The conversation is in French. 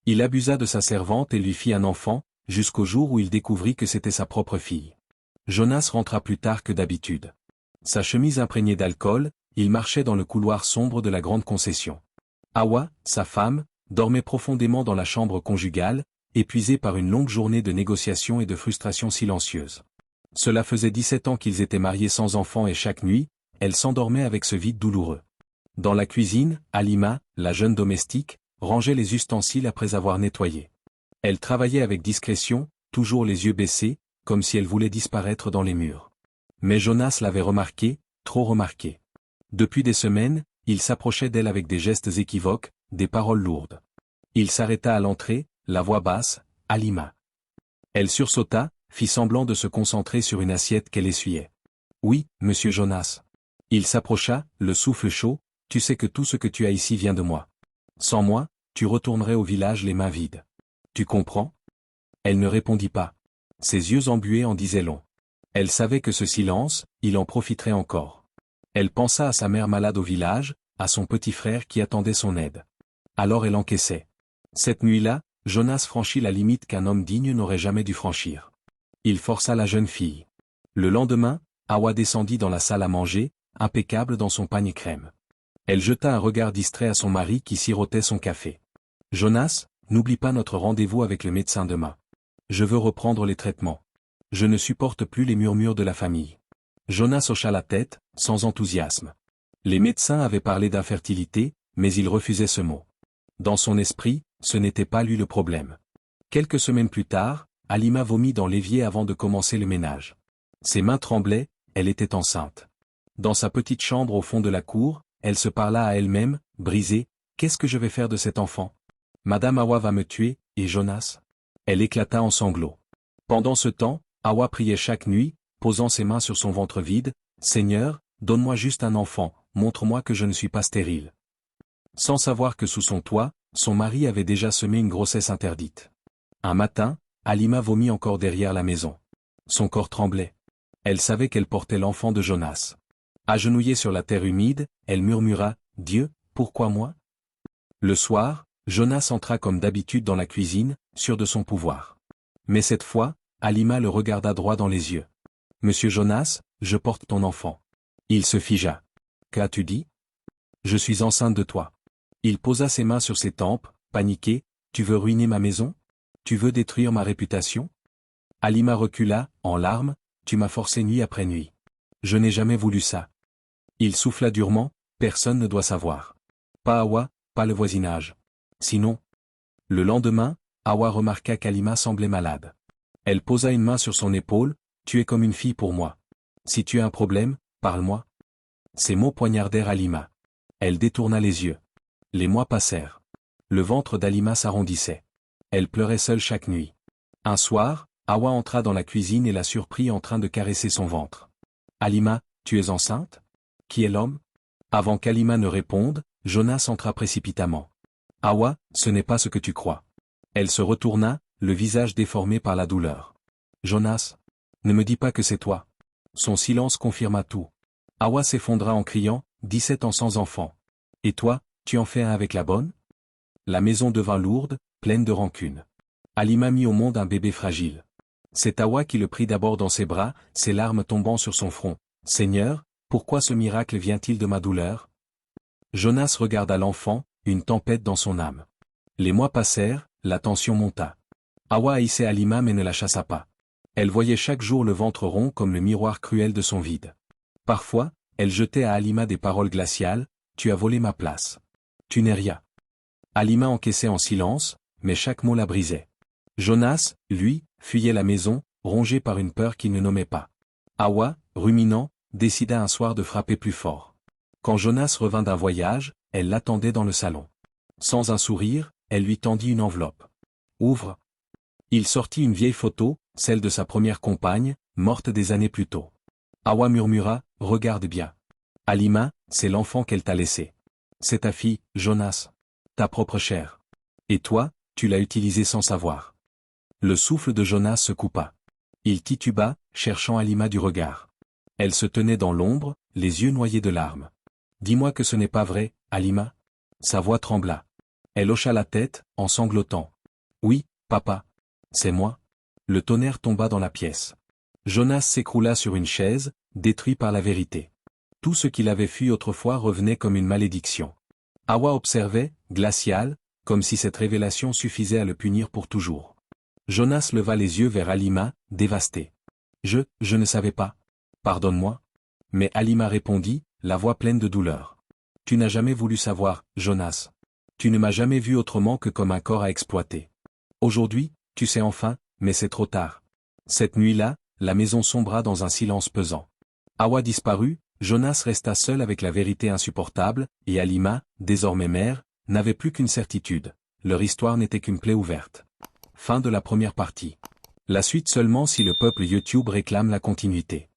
Il abusa de sa servante et lui fit un enfant, jusqu'au jour où il découvrit que c'était sa propre fille. Jonas rentra plus tard que d'habitude. Sa chemise imprégnée d'alcool, il marchait dans le couloir sombre de la grande concession. Hawa, sa femme, dormait profondément dans la chambre conjugale, épuisée par une longue journée de négociations et de frustrations silencieuses. Cela faisait 17 ans qu'ils étaient mariés sans enfants et chaque nuit, elle s'endormait avec ce vide douloureux. Dans la cuisine, Halima, la jeune domestique, rangeait les ustensiles après avoir nettoyé. Elle travaillait avec discrétion, toujours les yeux baissés, comme si elle voulait disparaître dans les murs. Mais Jonas l'avait remarqué, trop remarqué. Depuis des semaines, il s'approchait d'elle avec des gestes équivoques, des paroles lourdes. Il s'arrêta à l'entrée, la voix basse, « Halima ». Elle sursauta, fit semblant de se concentrer sur une assiette qu'elle essuyait. « Oui, monsieur Jonas. » Il s'approcha, le souffle chaud, « Tu sais que tout ce que tu as ici vient de moi. Sans moi, tu retournerais au village les mains vides. Tu comprends ?» Elle ne répondit pas. Ses yeux embués en disaient long. Elle savait que ce silence, il en profiterait encore. Elle pensa à sa mère malade au village, à son petit frère qui attendait son aide. Alors elle encaissait. Cette nuit-là, Jonas franchit la limite qu'un homme digne n'aurait jamais dû franchir. Il força la jeune fille. Le lendemain, Hawa descendit dans la salle à manger, impeccable dans son panier crème. Elle jeta un regard distrait à son mari qui sirotait son café. « Jonas, n'oublie pas notre rendez-vous avec le médecin demain. Je veux reprendre les traitements. Je ne supporte plus les murmures de la famille. » Jonas hocha la tête, sans enthousiasme. Les médecins avaient parlé d'infertilité, mais il refusait ce mot. Dans son esprit, ce n'était pas lui le problème. Quelques semaines plus tard, Halima vomit dans l'évier avant de commencer le ménage. Ses mains tremblaient, elle était enceinte. Dans sa petite chambre au fond de la cour, elle se parla à elle-même, brisée, « Qu'est-ce que je vais faire de cet enfant? Madame Hawa va me tuer, et Jonas ?» Elle éclata en sanglots. Pendant ce temps, Hawa priait chaque nuit, posant ses mains sur son ventre vide, « Seigneur, donne-moi juste un enfant, montre-moi que je ne suis pas stérile. » Sans savoir que sous son toit, son mari avait déjà semé une grossesse interdite. Un matin, Halima vomit encore derrière la maison. Son corps tremblait. Elle savait qu'elle portait l'enfant de Jonas. Agenouillée sur la terre humide, elle murmura, « Dieu, pourquoi moi ?» Le soir, Jonas entra comme d'habitude dans la cuisine, sûr de son pouvoir. Mais cette fois, Halima le regarda droit dans les yeux. « Monsieur Jonas, je porte ton enfant. » Il se figea. « Qu'as-tu dit ? » « Je suis enceinte de toi. » Il posa ses mains sur ses tempes, paniqué, « Tu veux ruiner ma maison ? Tu veux détruire ma réputation ?» Halima recula, en larmes, « Tu m'as forcé nuit après nuit. Je n'ai jamais voulu ça. » Il souffla durement, « Personne ne doit savoir. Pas Hawa, pas le voisinage. Sinon... » Le lendemain, Hawa remarqua qu'Halima semblait malade. Elle posa une main sur son épaule, « Tu es comme une fille pour moi. Si tu as un problème, parle-moi. » Ces mots poignardèrent Halima. Elle détourna les yeux. Les mois passèrent. Le ventre d'Halima s'arrondissait. Elle pleurait seule chaque nuit. Un soir, Hawa entra dans la cuisine et la surprit en train de caresser son ventre. « Halima, tu es enceinte ? Qui est l'homme ?» Avant qu'Halima ne réponde, Jonas entra précipitamment. « Hawa, ce n'est pas ce que tu crois. » Elle se retourna, le visage déformé par la douleur. « Jonas, ne me dis pas que c'est toi. » Son silence confirma tout. Hawa s'effondra en criant, « 17 ans sans enfant. Et toi, tu en fais un avec la bonne ?» La maison devint lourde, pleine de rancune. Halima mit au monde un bébé fragile. C'est Hawa qui le prit d'abord dans ses bras, ses larmes tombant sur son front. « Seigneur, pourquoi ce miracle vient-il de ma douleur ?» Jonas regarda l'enfant, une tempête dans son âme. Les mois passèrent, la tension monta. Hawa haïssait Halima mais ne la chassa pas. Elle voyait chaque jour le ventre rond comme le miroir cruel de son vide. Parfois, elle jetait à Halima des paroles glaciales, « Tu as volé ma place. Tu n'es rien. » Halima encaissait en silence, mais chaque mot la brisait. Jonas, lui, fuyait la maison, rongé par une peur qu'il ne nommait pas. Hawa, ruminant, décida un soir de frapper plus fort. Quand Jonas revint d'un voyage, elle l'attendait dans le salon. Sans un sourire, elle lui tendit une enveloppe. « Ouvre. » Il sortit une vieille photo, celle de sa première compagne, morte des années plus tôt. Hawa murmura, « Regarde bien. Halima, c'est l'enfant qu'elle t'a laissé. C'est ta fille, Jonas. Ta propre chair. Et toi, tu l'as utilisée sans savoir. » Le souffle de Jonas se coupa. Il tituba, cherchant Halima du regard. Elle se tenait dans l'ombre, les yeux noyés de larmes. « Dis-moi que ce n'est pas vrai, Halima ?» Sa voix trembla. Elle hocha la tête, en sanglotant. Oui, papa. C'est moi. Le tonnerre tomba dans la pièce. Jonas s'écroula sur une chaise, détruit par la vérité. Tout ce qu'il avait fui autrefois revenait comme une malédiction. Hawa observait, glacial, comme si cette révélation suffisait à le punir pour toujours. Jonas leva les yeux vers Halima, dévasté. Je ne savais pas. Pardonne-moi. Mais Halima répondit, la voix pleine de douleur. Tu n'as jamais voulu savoir, Jonas. Tu ne m'as jamais vu autrement que comme un corps à exploiter. Aujourd'hui, tu sais enfin, mais c'est trop tard. Cette nuit-là, la maison sombra dans un silence pesant. Hawa disparut, Jonas resta seul avec la vérité insupportable, et Halima, désormais mère, n'avait plus qu'une certitude. Leur histoire n'était qu'une plaie ouverte. Fin de la première partie. La suite seulement si le peuple YouTube réclame la continuité.